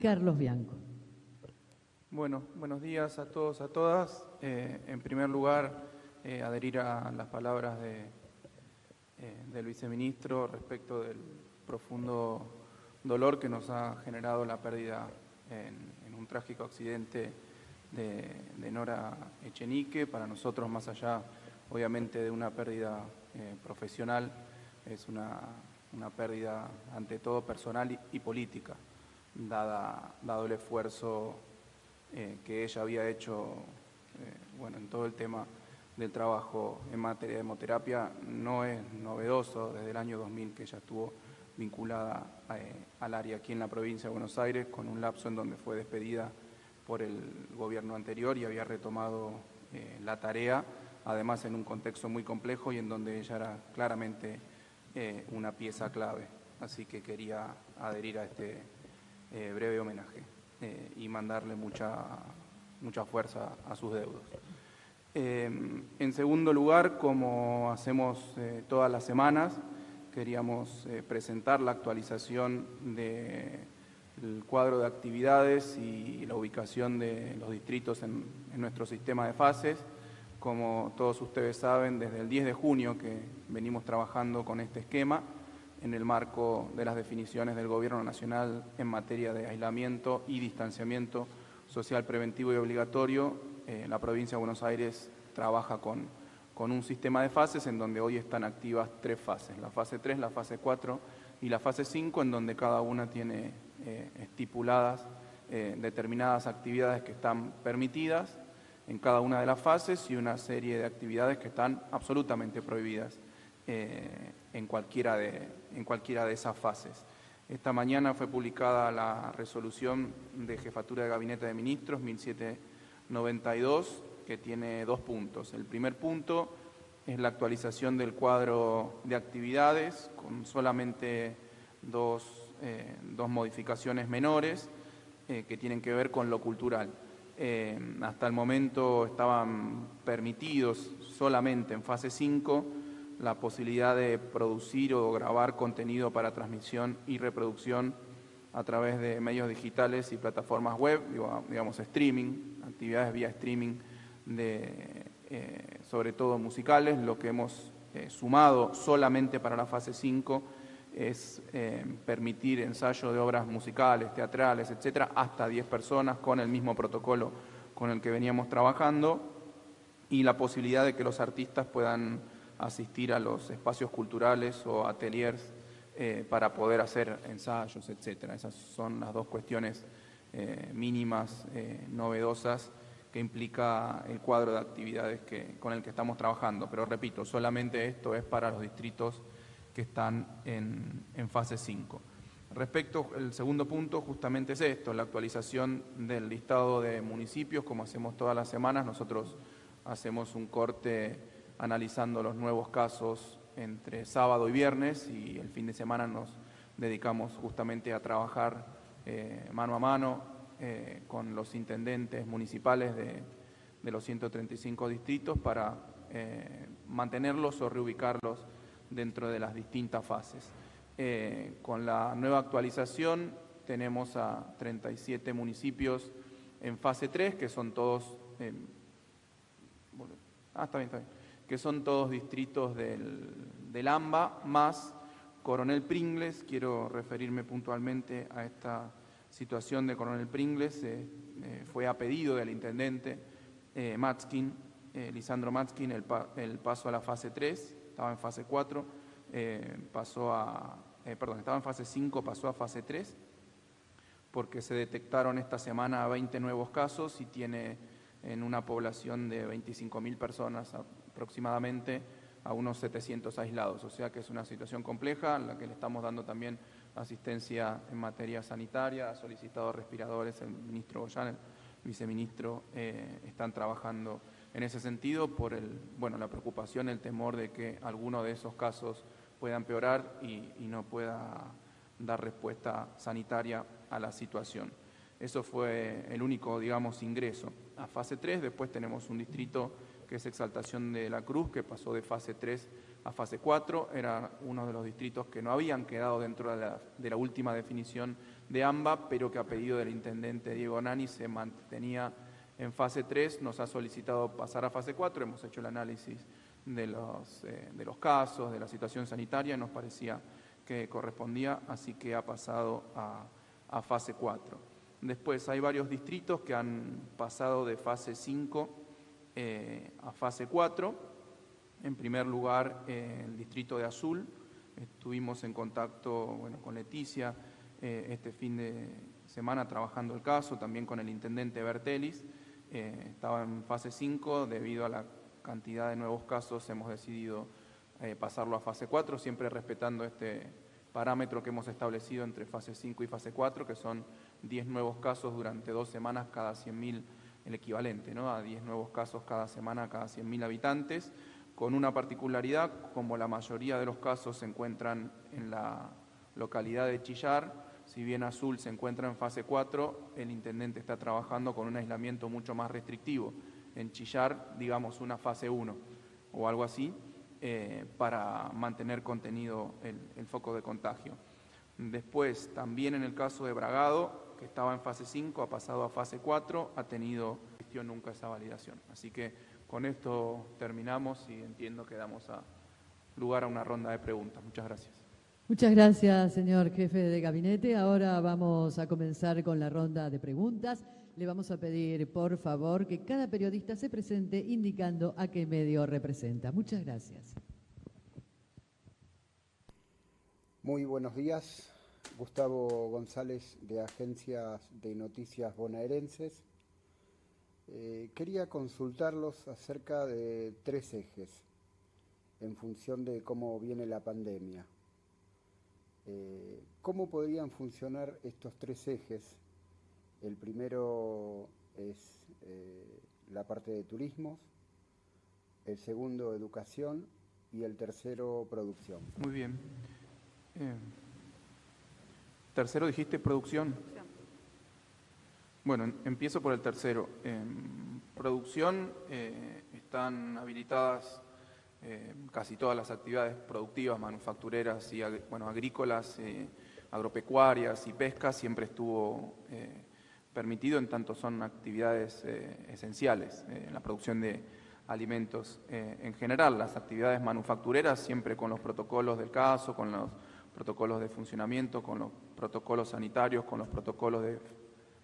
Carlos Bianco. Bueno, buenos días a todos, a todas. En primer lugar, adherir a las palabras del viceministro respecto del profundo dolor que nos ha generado la pérdida en un trágico accidente de Nora Echenique. Para nosotros, más allá, obviamente, de una pérdida profesional, es una pérdida, ante todo, personal y política, dado el esfuerzo que ella había hecho en todo el tema del trabajo en materia de hemoterapia. No es novedoso, desde el año 2000 que ella estuvo vinculada al área aquí en la provincia de Buenos Aires, con un lapso en donde fue despedida por el gobierno anterior y había retomado la tarea, además en un contexto muy complejo y en donde ella era claramente una pieza clave. Así que quería adherir a este breve homenaje y mandarle mucha fuerza a sus deudos. En segundo lugar, como hacemos todas las semanas, queríamos presentar la actualización del cuadro de actividades y la ubicación de los distritos en nuestro sistema de fases. Como todos ustedes saben, desde el 10 de junio que venimos trabajando con este esquema, en el marco de las definiciones del Gobierno Nacional en materia de aislamiento y distanciamiento social preventivo y obligatorio, la provincia de Buenos Aires trabaja con un sistema de fases en donde hoy están activas 3 fases, la fase 3, la fase 4 y la fase 5, en donde cada una tiene estipuladas determinadas actividades que están permitidas en cada una de las fases y una serie de actividades que están absolutamente prohibidas en cualquiera de esas fases. Esta mañana fue publicada la resolución de Jefatura de Gabinete de Ministros 1792, que tiene 2 puntos. El primer punto es la actualización del cuadro de actividades, con solamente dos modificaciones menores que tienen que ver con lo cultural. Hasta el momento estaban permitidos solamente en fase 5 la posibilidad de producir o grabar contenido para transmisión y reproducción a través de medios digitales y plataformas web, digamos streaming, actividades vía streaming, sobre todo musicales. Lo que hemos sumado solamente para la fase 5 es permitir ensayo de obras musicales, teatrales, etcétera, hasta 10 personas con el mismo protocolo con el que veníamos trabajando, y la posibilidad de que los artistas puedan asistir a los espacios culturales o ateliers para poder hacer ensayos, etcétera. Esas son las 2 cuestiones mínimas, novedosas, que implica el cuadro de actividades con el que estamos trabajando. Pero repito, solamente esto es para los distritos que están en fase 5. Respecto al segundo punto, justamente es esto, la actualización del listado de municipios. Como hacemos todas las semanas, nosotros hacemos un corte analizando los nuevos casos entre sábado y viernes, y el fin de semana nos dedicamos justamente a trabajar mano a mano con los intendentes municipales de los 135 distritos para mantenerlos o reubicarlos dentro de las distintas fases. Con la nueva actualización tenemos a 37 municipios en fase 3, que son todos que son todos distritos del AMBA, más Coronel Pringles. Quiero referirme puntualmente a esta situación de Coronel Pringles. Fue a pedido del intendente Matskin, Lisandro Matskin, el paso a la fase 3, estaba en fase 4, estaba en fase 5, pasó a fase 3, porque se detectaron esta semana 20 nuevos casos y tiene en una población de 25.000 personas aproximadamente a unos 700 aislados. O sea que es una situación compleja, en la que le estamos dando también asistencia en materia sanitaria. Ha solicitado respiradores el ministro Goyán, el viceministro, están trabajando en ese sentido por la preocupación, el temor de que alguno de esos casos pueda empeorar y no pueda dar respuesta sanitaria a la situación. Eso fue el único, digamos, ingreso a fase 3. Después tenemos un distrito que es Exaltación de la Cruz, que pasó de fase 3 a fase 4, era uno de los distritos que no habían quedado dentro de la última definición de AMBA, pero que a pedido del intendente Diego Nani se mantenía en fase 3, nos ha solicitado pasar a fase 4, hemos hecho el análisis de los casos, de la situación sanitaria, nos parecía que correspondía, así que ha pasado a fase 4. Después hay varios distritos que han pasado de fase 5 a fase 4. En primer lugar, el distrito de Azul. Estuvimos en contacto con Leticia este fin de semana trabajando el caso, también con el intendente Bertelis. Estaba en fase 5, debido a la cantidad de nuevos casos hemos decidido pasarlo a fase 4, siempre respetando este parámetro que hemos establecido entre fase 5 y fase 4, que son 10 nuevos casos durante 2 semanas cada 100.000, el equivalente, ¿no?, a 10 nuevos casos cada semana cada 100.000 habitantes, con una particularidad: como la mayoría de los casos se encuentran en la localidad de Chillar, si bien Azul se encuentra en fase 4, el intendente está trabajando con un aislamiento mucho más restrictivo. En Chillar, digamos, una fase 1 o algo así, para mantener contenido el foco de contagio. Después, también en el caso de Bragado, que estaba en fase 5, ha pasado a fase 4, ha tenido nunca esa validación. Así que con esto terminamos y entiendo que damos lugar a una ronda de preguntas. Muchas gracias. Muchas gracias, señor jefe de gabinete. Ahora vamos a comenzar con la ronda de preguntas. Le vamos a pedir, por favor, que cada periodista se presente indicando a qué medio representa. Muchas gracias. Muy buenos días. Gustavo González, de Agencias de Noticias Bonaerenses. Quería consultarlos acerca de 3 ejes en función de cómo viene la pandemia. ¿Cómo podrían funcionar estos 3 ejes? El primero es la parte de turismo, el segundo educación y el tercero producción. Muy bien. Tercero dijiste producción. Bueno, empiezo por el tercero. En producción están habilitadas casi todas las actividades productivas, manufactureras y agrícolas, agropecuarias y pesca. Siempre estuvo permitido, en tanto son actividades esenciales en la producción de alimentos. En general, las actividades manufactureras siempre con los protocolos del caso, con los protocolos de funcionamiento, con los protocolos sanitarios, con los protocolos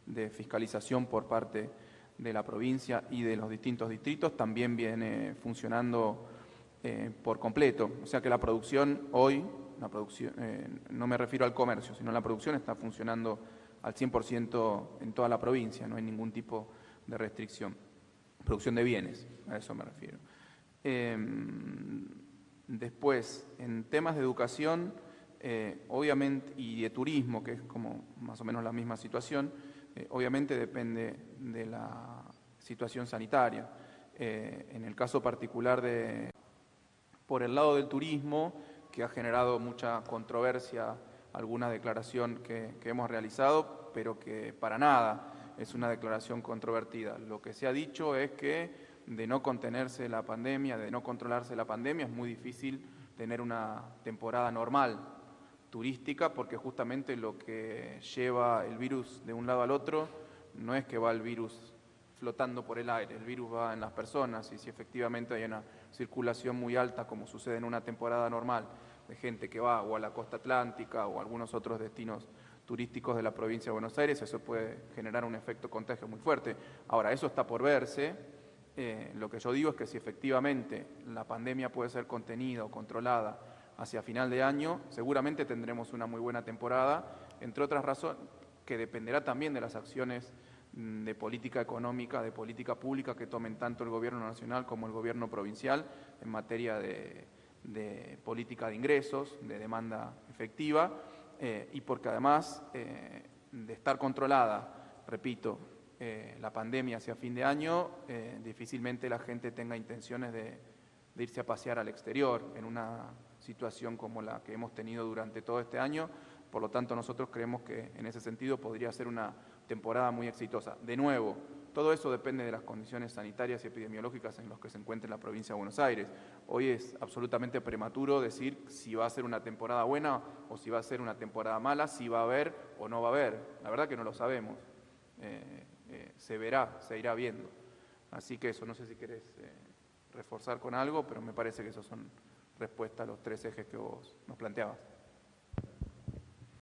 de fiscalización por parte de la provincia y de los distintos distritos, también viene funcionando por completo. O sea que la producción hoy, no me refiero al comercio, sino la producción está funcionando al 100% en toda la provincia, no hay ningún tipo de restricción. Producción de bienes, a eso me refiero. Después, en temas de educación, obviamente, y de turismo, que es como más o menos la misma situación, obviamente depende de la situación sanitaria. En el caso particular por el lado del turismo, que ha generado mucha controversia alguna declaración que hemos realizado, pero que para nada es una declaración controvertida. Lo que se ha dicho es que de no contenerse la pandemia, de no controlarse la pandemia, es muy difícil tener una temporada normal turística, porque justamente lo que lleva el virus de un lado al otro no es que va el virus flotando por el aire, el virus va en las personas, y si efectivamente hay una circulación muy alta, como sucede en una temporada normal, de gente que va o a la costa atlántica o a algunos otros destinos turísticos de la provincia de Buenos Aires, eso puede generar un efecto contagio muy fuerte. Ahora, eso está por verse. Lo que yo digo es que si efectivamente la pandemia puede ser contenida o controlada hacia final de año, seguramente tendremos una muy buena temporada, entre otras razones, que dependerá también de las acciones de política económica, de política pública que tomen tanto el gobierno nacional como el gobierno provincial en materia de política de ingresos, de demanda efectiva, y porque además de estar controlada, repito, la pandemia hacia fin de año, difícilmente la gente tenga intenciones de irse a pasear al exterior en una situación como la que hemos tenido durante todo este año. Por lo tanto, nosotros creemos que en ese sentido podría ser una temporada muy exitosa. De nuevo, todo eso depende de las condiciones sanitarias y epidemiológicas en las que se encuentre la provincia de Buenos Aires. Hoy es absolutamente prematuro decir si va a ser una temporada buena o si va a ser una temporada mala, si va a haber o no va a haber. La verdad que no lo sabemos. Se verá, se irá viendo. Así que eso, no sé si querés reforzar con algo, pero me parece que esos son respuestas a los 3 ejes que vos nos planteabas.